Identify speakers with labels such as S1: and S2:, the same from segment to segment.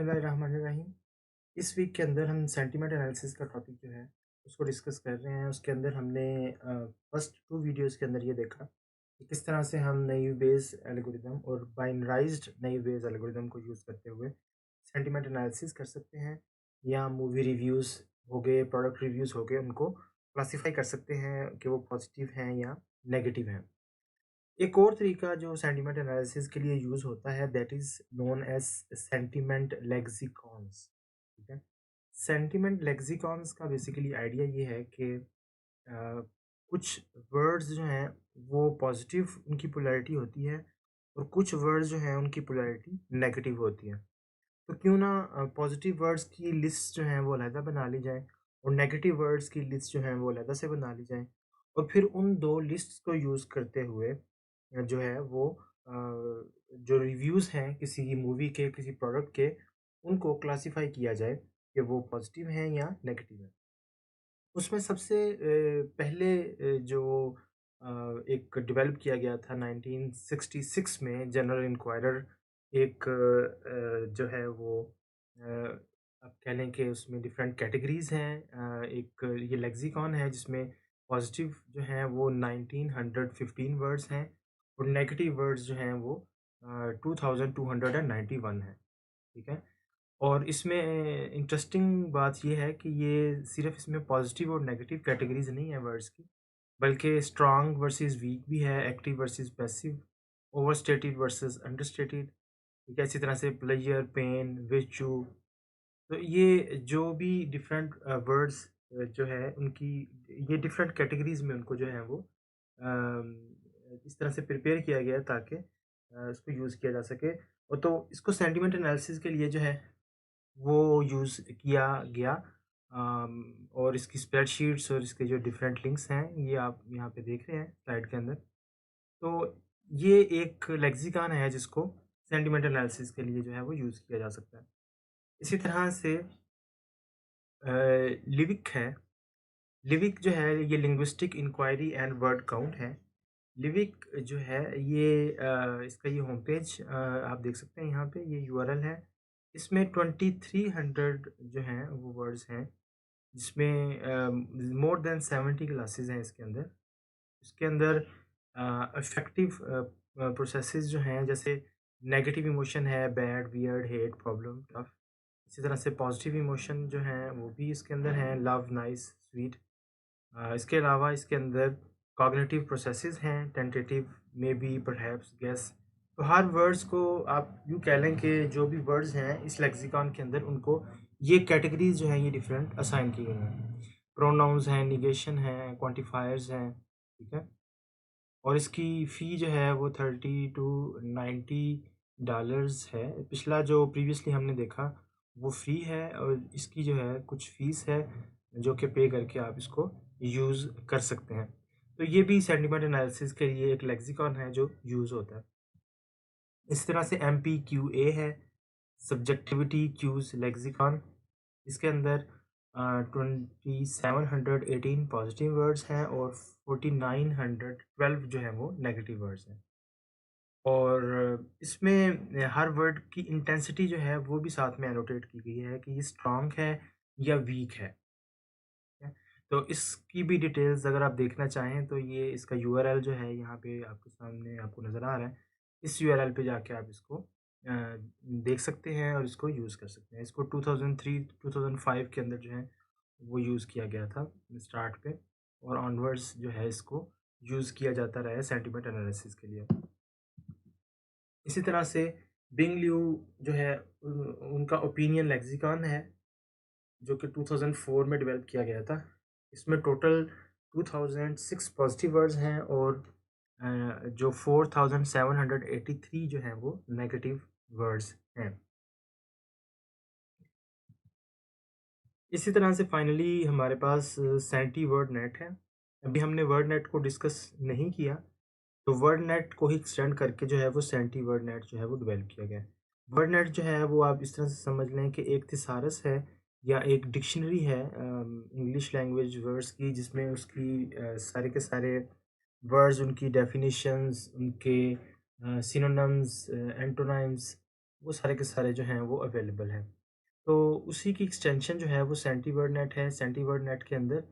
S1: बिस्मिल्लाहिर्रहमानिर्रहीम। इस वीक के अंदर हम सेंटीमेंट एनालिसिस का टॉपिक जो है उसको डिस्कस कर रहे हैं। उसके अंदर हमने फर्स्ट 2 वीडियोज़ के अंदर ये देखा कि किस तरह से हम नैव बेस एल्गोरिदम और बाइनराइज़्ड नैव बेस एल्गोरिदम को यूज़ करते हुए सेंटीमेंट एनालिसिस कर सकते हैं, या मूवी रिव्यूज़ हो गए, प्रोडक्ट रिव्यूज़ हो गए, उनको क्लासिफ़ाई कर सकते हैं कि वो पॉजिटिव हैं या नेगेटिव हैं। एक और तरीका जो सेंटीमेंट एनालिसिस के लिए यूज़ होता है, that is known as sentiment lexicons. ठीक है? सेंटीमेंट लेक्सिकॉन्स का बेसिकली आइडिया ये है कि अ, कुछ वर्ड्स जो हैं वो पॉजिटिव उनकी पोलैरिटी होती है, और कुछ वर्ड्स जो हैं उनकी पोलैरिटी नेगेटिव होती है। तो क्यों ना पॉजिटिव वर्ड्स की लिस्ट जो है वो अलहदा बना ली जाए, और नेगेटिव वर्ड्स की लिस्ट जो है वो अलहदा से बना ली जाए, और फिर उन 2 लिस्ट्स को यूज़ करते हुए जो है वो जो रिव्यूज़ हैं किसी मूवी के, किसी प्रोडक्ट के, उनको क्लासिफ़ाई किया जाए कि वो पॉजिटिव हैं या नेगेटिव हैं। उसमें सबसे पहले जो एक डेवलप किया गया था 1966 में, जनरल इंक्वायरर एक जो है वो आप कह लें कि उसमें डिफरेंट कैटेगरीज़ हैं। एक ये लेक्सिकॉन है जिसमें पॉजिटिव जो हैं वो 1915 वर्ड्स हैं, और नेगेटिव वर्ड्स जो हैं वो 2291 हैं। ठीक है? और इसमें इंटरेस्टिंग बात ये है कि ये सिर्फ़ इसमें पॉज़िटिव और नेगेटिव कैटेगरीज़ नहीं है वर्ड्स की, बल्कि स्ट्रॉन्ग वर्सेस वीक भी है, active versus passive, overstated versus understated, ठीक है? इसी तरह से प्लेज़र, पेन, विर्च्यू। तो ये जो भी डिफरेंट वर्ड्स जो है उनकी, ये डिफरेंट कैटेगरीज़ में उनको जो है वो इस तरह से प्रिपेयर किया गया है ताकि इसको यूज़ किया जा सके। और तो इसको सेंटिमेंट एनालिसिस के लिए जो है वो यूज़ किया गया। और इसकी स्प्रेडशीट्स और इसके जो डिफरेंट लिंक्स हैं, ये आप यहाँ पे देख रहे हैं स्लाइड के अंदर। तो ये एक लेक्सिकॉन है जिसको सेंटिमेंट एनालिसिस के लिए जो है वो यूज़ किया जा सकता है। इसी तरह से लिविक है। लिविक जो है ये linguistic inquiry and word count है। लिविक जो है ये इसका ये होम पेज आप देख सकते हैं यहाँ पे, ये यूआरएल है। इसमें 2300 जो हैं वो वर्ड्स हैं, जिसमें मोर देन 70 क्लासेस हैं इसके अंदर। इसके अंदर अफेक्टिव प्रोसेसेस जो हैं, जैसे नेगेटिव इमोशन है, bad, weird, hate, problem, tough. इसी तरह से पॉजिटिव इमोशन जो हैं वो भी इसके अंदर हैं, लव, नाइस, स्वीट। इसके अलावा इसके अंदर कॉग्निटिव प्रोसेसेस हैं, tentative, maybe, perhaps, guess. तो हर वर्ड्स को आप यूँ कह लें कि जो भी वर्ड्स हैं इस लेक्सिकॉन के अंदर, उनको ये कैटेगरीज जो हैं ये डिफरेंट असाइन की गई हैं। प्रोनाउंस हैं, निगेशन हैं, क्वांटिफायर्स हैं। ठीक है? और इसकी फ़ी जो है वो 30 टू 90 डॉलर्स है। पिछला जो प्रीवियसली हमने देखा वो फ्री है, और इसकी जो है कुछ फ़ीस है जो कि पे करके आप इसको यूज़ कर सकते हैं। तो ये भी सेंटिमेंट एनालिसिस के लिए एक लेक्सिकॉन है जो यूज़ होता है। इस तरह से एमपीक्यूए है, सब्जेक्टिविटी क्यूज़ लेक्सिकॉन। इसके अंदर 2718 पॉजिटिव वर्ड्स हैं, और 4912 जो हैं वो नेगेटिव वर्ड्स हैं। और इसमें हर वर्ड की इंटेंसिटी जो है वो भी साथ में एनोटेट की गई है कि ये स्ट्रॉन्ग है या वीक है। ठीक है? तो इसकी भी डिटेल्स अगर आप देखना चाहें तो ये इसका यूआरएल जो है यहाँ पे आपके सामने आपको नज़र आ रहा है। इस यूआरएल पे जाके आप इसको देख सकते हैं और इसको यूज़ कर सकते हैं। इसको 2003-2005 के अंदर जो है वो यूज़ किया गया था स्टार्ट पे, और ऑनवर्ड्स जो है इसको यूज़ किया जाता रहा है सेंटीमेंट एनालिसिस के लिए। इसी तरह से बिंग लियू जो है उनका ओपिनियन लेक्सिकॉन है, जो कि 2004 में डेवलप किया गया था। इसमें टोटल 2006 पॉजिटिव वर्ड्स हैं, और जो 4783 जो हैं वो नेगेटिव वर्ड्स हैं। इसी तरह से फाइनली हमारे पास सेंटी वर्ड नेट है। अभी हमने वर्ड नेट को डिस्कस नहीं किया, तो वर्ड नेट को ही एक्सटेंड करके जो है वो सेंटी वर्ड नेट जो है वो डेवलप किया गया है। वर्ड नेट जो है वो आप इस तरह से समझ लें कि एक थिसारस है, या एक डिक्शनरी है इंग्लिश लैंग्वेज वर्ड्स की, जिसमें उसकी सारे के सारे वर्ड्स, उनकी डेफिनेशंस, उनके सिनोनिम्स, एंटोनिम्स, वो सारे के सारे जो हैं वो अवेलेबल हैं। तो उसी की एक्सटेंशन जो है वो सेंटीवर्ड नेट है। सेंटीवर्ड नेट के अंदर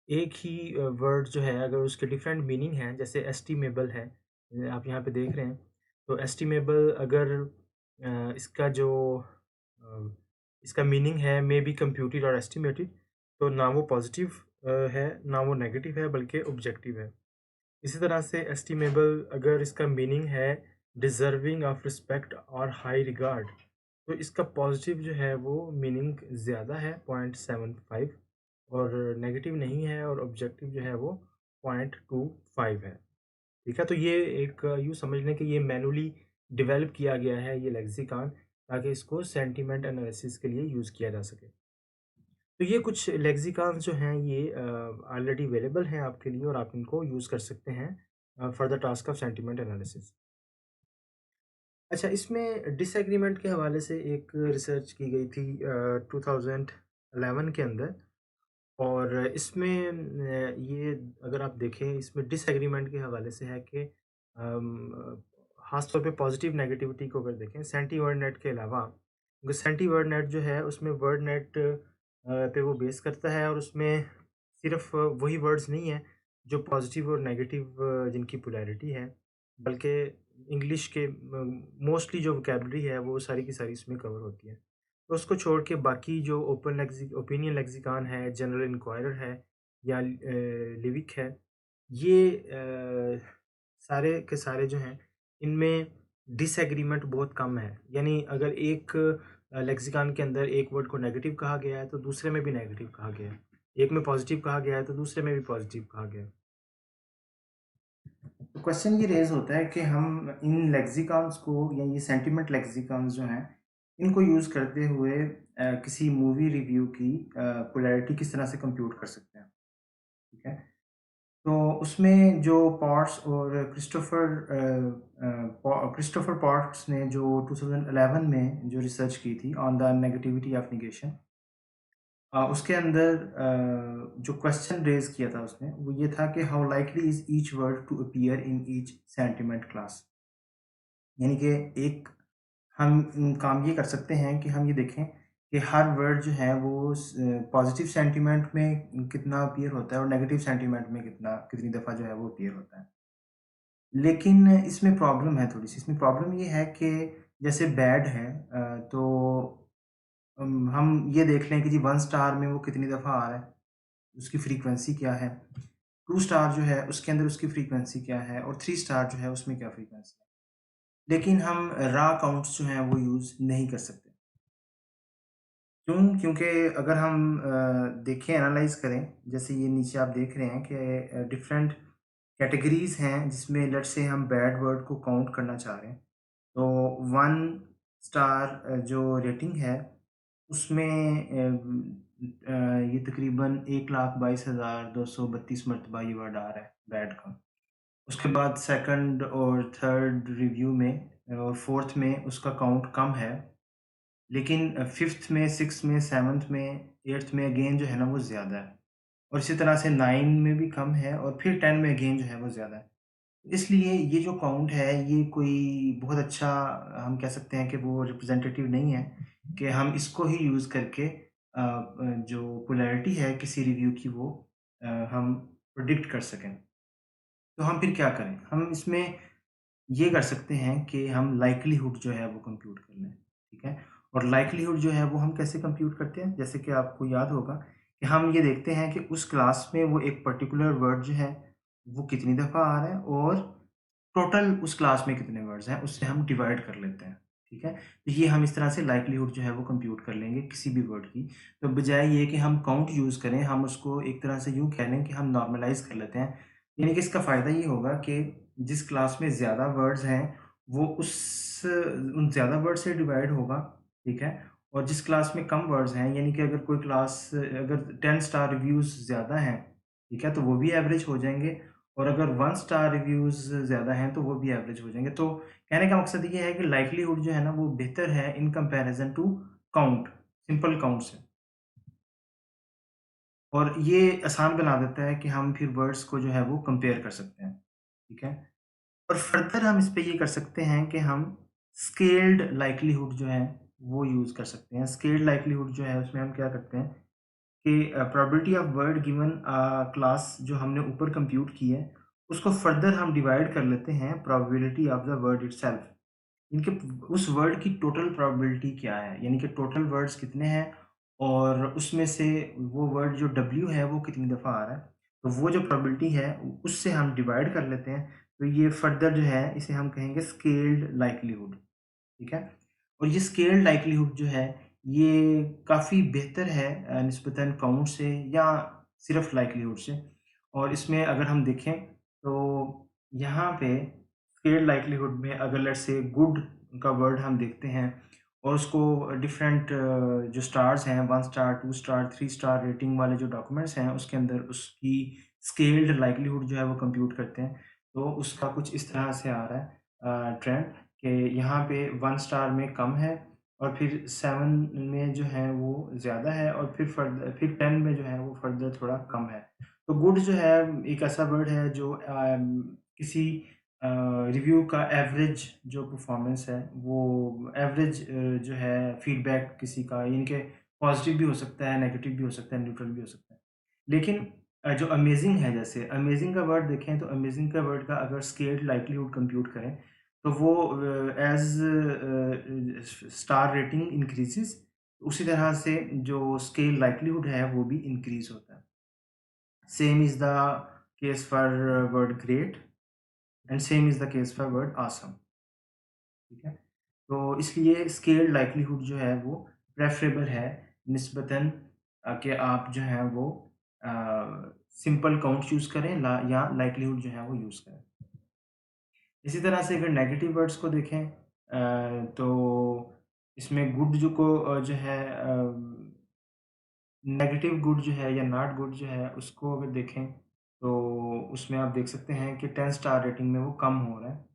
S1: एक ही वर्ड जो है अगर उसके डिफरेंट मीनिंग हैं, जैसे एस्टिमेबल है, आप यहाँ पे देख रहे हैं। तो एस्टिमेबल अगर इसका जो अ, इसका मीनिंग है मे बी कंप्यूटेड और एस्टिमेटेड, तो ना वो पॉजिटिव है ना वो नेगेटिव है बल्कि ऑब्जेक्टिव है। इसी तरह से एस्टिमेबल अगर इसका मीनिंग है डिज़र्विंग ऑफ रिस्पेक्ट और हाई रिगार्ड, तो इसका पॉजिटिव जो है वो मीनिंग ज़्यादा है 0.75, और नेगेटिव नहीं है, और ऑब्जेक्टिव जो है वो 0.25 है। ठीक है, तो ये एक यूँ समझ लें कि ये मैनुअली डेवलप किया गया है ये लेक्सिकॉन, ताकि इसको सेंटिमेंट एनालिसिस के लिए यूज़ किया जा सके। तो ये कुछ लेक्सिकॉन्स जो हैं ये ऑलरेडी अवेलेबल हैं आपके लिए, और आप इनको यूज़ कर सकते हैं for the task of sentiment analysis. अच्छा, इसमें डिसएग्रीमेंट के हवाले से एक रिसर्च की गई थी 2011 के अंदर, और इसमें ये अगर आप देखें इसमें डिसएग्रीमेंट के हवाले से है कि ख़ास तौर पे पॉजिटिव नेगेटिविटी को अगर देखें सेंटी वर्ड नेट के अलावा, क्योंकि सेंटी वर्ड नेट जो है उसमें वर्ड नेट पे वो बेस करता है, और उसमें सिर्फ वही वर्ड्स नहीं है जो पॉजिटिव और नेगेटिव जिनकी पोलैरिटी है, बल्कि इंग्लिश के मोस्टली जो वोकैबुलरी है वो सारी की सारी इसमें कवर होती है। तो उसको छोड़ के बाकी जो ओपिनियन लेक्सिकॉन है, जनरल इंक्वायरर है, या लिविक है, ये सारे के सारे जो हैं इनमें डिसएग्रीमेंट बहुत कम है। यानी अगर एक लेक्सिकॉन के अंदर एक वर्ड को नेगेटिव कहा गया है तो दूसरे में भी नेगेटिव कहा गया है। एक में पॉजिटिव कहा गया है तो दूसरे में भी पॉजिटिव कहा गया है। तो क्वेश्चन ये रेज़ होता है कि हम इन लेक्सिकॉन्स को, या ये सेंटिमेंट लेक्सिकॉन्स जो हैं, इनको यूज़ करते हुए किसी मूवी रिव्यू की पोलैरिटी किस तरह से कंप्यूट कर सकते हैं, ठीक है? तो उसमें जो पॉट्स और क्रिस्टोफर पॉट्स ने जो 2011 में जो रिसर्च की थी on the negativity of negation, उसके अंदर जो क्वेश्चन रेज़ किया था उसने, वो ये था कि how likely is each word to appear in each sentiment class. यानी कि एक हम काम ये कर सकते हैं कि हम ये देखें कि हर वर्ड जो है वो पॉजिटिव सेंटिमेंट में कितना अपीयर होता है और नेगेटिव सेंटिमेंट में कितनी दफ़ा जो है वो अपीयर होता है। लेकिन इसमें प्रॉब्लम है थोड़ी-सी, इसमें प्रॉब्लम ये है कि जैसे बैड है, तो हम ये देख लें कि जी 1 स्टार में वो कितनी दफ़ा आ रहा है, उसकी फ्रीक्वेंसी क्या है? 2 स्टार जो है उसके अंदर उसकी फ्रीक्वेंसी क्या है? और 3 स्टार जो है उसमें क्या फ्रीक्वेंसी है? लेकिन हम रॉ काउंट्स जो हैं वो यूज़ नहीं कर सकते। क्यों? क्योंकि अगर हम देखें, एनालाइज़ करें, जैसे ये नीचे आप देख रहे हैं कि डिफरेंट कैटेगरीज़ हैं जिसमें लेट्स से हम बैड वर्ड को काउंट करना चाह रहे हैं। तो 1 स्टार जो रेटिंग है उसमें ये तकरीबन 1,22,232 मरतबा ये वर्ड आ रहा है बैड का। उसके बाद सेकंड और थर्ड रिव्यू में और फोर्थ में उसका काउंट कम है, लेकिन फिफ्थ में, सिक्स्थ में, सेवन्थ में, एट्थ में अगेन जो है ना वो ज़्यादा है, और इसी तरह से 9 में भी कम है, और फिर 10 में अगेन जो है वो ज़्यादा है। इसलिए ये जो काउंट है ये कोई बहुत अच्छा, हम कह सकते हैं कि वो रिप्रेजेंटेटिव नहीं है कि हम इसको ही यूज़ करके जो पोलैरिटी है किसी रिव्यू की वो हम प्रेडिक्ट कर सकें। तो हम फिर क्या करें? हम इसमें ये कर सकते हैं कि हम लाइक्लीहुड जो है वो कंप्यूट कर लें, ठीक है? और लाइक्लीहुड जो है वो हम कैसे कंप्यूट करते हैं? जैसे कि आपको याद होगा कि हम ये देखते हैं कि उस क्लास में वो एक पर्टिकुलर वर्ड जो है वो कितनी दफ़ा आ रहा है, और टोटल उस क्लास में कितने वर्ड्स हैं उससे हम डिवाइड कर लेते हैं, ठीक है? तो ये हम इस तरह से लाइक्लीहुड जो है वो कंप्यूट कर लेंगे किसी भी वर्ड की। तो बजाय ये कि हम काउंट यूज़ करें, हम उसको एक तरह से यूँ कह लें कि हम नॉर्मलाइज़ कर लेते हैं। यानी कि इसका फ़ायदा ये होगा कि जिस क्लास में ज़्यादा वर्ड्स हैं, वो उन ज़्यादा वर्ड से डिवाइड होगा, ठीक है? और जिस क्लास में कम वर्ड्स हैं, यानी कि अगर कोई क्लास अगर 10 स्टार रिव्यूज़ ज़्यादा हैं, ठीक है? तो वो भी एवरेज हो जाएँगे, और अगर 1 स्टार रिव्यूज़ ज़्यादा हैं, तो वो भी एवरेज हो जाएँगे। तो कहने का मकसद ये है कि लाइक्लीहुड जो है ना, वो बेहतर है in comparison to count, simple count से। और ये आसान बना देता है कि हम फिर वर्ड्स को जो है वो कंपेयर कर सकते हैं, ठीक है? और फर्दर हम इस पे ये कर सकते हैं कि हम स्केल्ड लाइक्लीहुड जो है वो यूज़ कर सकते हैं। स्केल्ड लाइक्लीहुड जो है उसमें हम क्या करते हैं कि probability of word given class जो हमने ऊपर कंप्यूट की है, उसको फर्दर हम डिवाइड कर लेते हैं probability of the word itself. इनके उस वर्ड की टोटल प्रोबेबिलिटी क्या है, यानी कि टोटल वर्ड्स कितने हैं और उसमें से वो वर्ड जो W है वो कितनी दफ़ा आ रहा है। तो वो जो प्रोबेबिलिटी है उससे हम डिवाइड कर लेते हैं। तो ये फर्दर जो है इसे हम कहेंगे स्केल्ड लाइक्लीहुड, ठीक है? और ये स्केल्ड लाइक्लीहुड जो है ये काफ़ी बेहतर है निस्बतन काउंट से या सिर्फ लाइक्लीहुड से। और इसमें अगर हम देखें तो यहाँ पे स्केल्ड लाइक्लीहुड में अगर लेट्स से गुड का वर्ड हम देखते हैं और उसको डिफरेंट जो स्टार्स हैं 1 स्टार 2 स्टार 3 स्टार रेटिंग वाले जो डॉक्यूमेंट्स हैं उसके अंदर उसकी स्केल्ड लाइक्लीहुड जो है वो कंप्यूट करते हैं। तो उसका कुछ इस तरह से आ रहा है ट्रेंड कि यहाँ पे 1 स्टार में कम है और फिर 7 में जो है वो ज़्यादा है और फिर 10 में जो है वो फर्दर थोड़ा कम है। तो गुड जो है एक ऐसा वर्ड है जो किसी रिव्यू का एवरेज जो परफॉर्मेंस है वो एवरेज जो है फीडबैक किसी का इनके पॉजिटिव भी हो सकता है, नेगेटिव भी हो सकता है, न्यूट्रल भी हो सकता है। लेकिन जो अमेजिंग है जैसे अमेजिंग का वर्ड देखें तो अमेजिंग का वर्ड का अगर स्केल्ड लाइक्लीहुड कंप्यूट करें तो वो एज स्टार रेटिंग इंक्रीजेस उसी तरह से जो स्केल लाइक्लीहुड है वो भी इंक्रीज होता है। Same is the case for word great and same is the case for word awesome, ठीक है? तो इसलिए स्केल्ड लाइक्लीहुड जो है वो प्रेफरेबल है निस्बतन कि आप जो है वो सिंपल काउंट चूज़ करें या लाइक्लीहुड जो है वो यूज़ करें। इसी तरह से अगर नेगेटिव वर्ड्स को देखें तो इसमें गुड जो है नेगेटिव गुड जो है या नॉट गुड जो है उसको अगर देखें तो उसमें आप देख सकते हैं कि 10 स्टार रेटिंग में वो कम हो रहा है।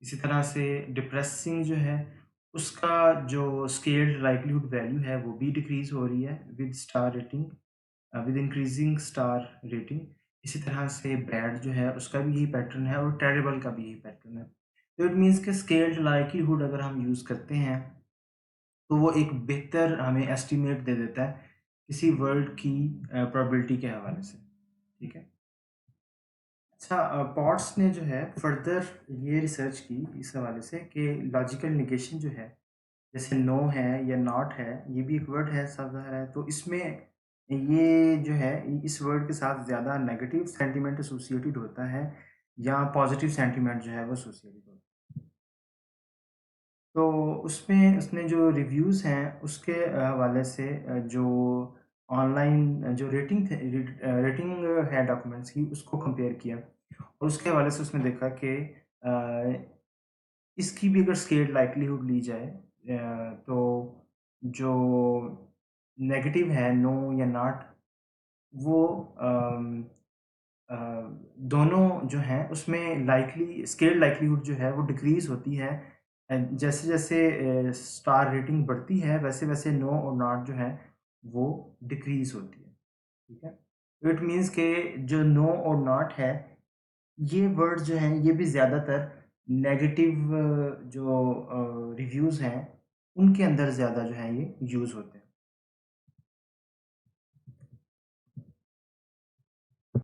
S1: इसी तरह से डिप्रेसिंग जो है उसका जो स्केल्ड लाइक्लीहुड वैल्यू है वो भी डिक्रीज़ हो रही है with star rating with increasing star rating. इसी तरह से बैड जो है उसका भी यही पैटर्न है और टेरेबल का भी यही पैटर्न है। तो इट मीन्स कि स्केल्ड लाइक्लीहुड अगर हम यूज़ करते हैं तो वो एक बेहतर हमें एस्टीमेट दे देता है किसी वर्ड की प्रोबेबिलिटी के हवाले से, ठीक है? अच्छा पॉट्स ने जो है फर्दर ये रिसर्च की इस हवाले से कि लॉजिकल नेगेशन जो है जैसे नो है या नॉट है ये भी एक वर्ड है सब है तो इसमें ये जो है इस वर्ड के साथ ज़्यादा नेगेटिव सेंटीमेंट एसोसिएटेड होता है या पॉजिटिव सेंटीमेंट जो है वो एसोसिएटेड होता है। तो उसमें उसने जो रिव्यूज़ हैं उसके हवाले से जो ऑनलाइन जो रेटिंग है डॉक्यूमेंट्स की उसको कंपेयर किया और उसके हवाले से उसने देखा कि इसकी भी अगर स्केल्ड लाइक्लीहुड ली जाए तो जो नेगेटिव है नो या नॉट वो अ, दोनों जो हैं उसमें स्केल्ड लाइक्लीहुड जो है वो डिक्रीज़ होती है जैसे-जैसे स्टार रेटिंग बढ़ती है वैसे-वैसे नो और नॉट जो है वो डिक्रीज़ होती है, ठीक है? तो इट मीन्स कि जो नो और नॉट है ये वर्ड्स जो हैं ये भी ज़्यादातर नेगेटिव जो रिव्यूज़ हैं उनके अंदर ज़्यादा जो है ये यूज़ होते हैं।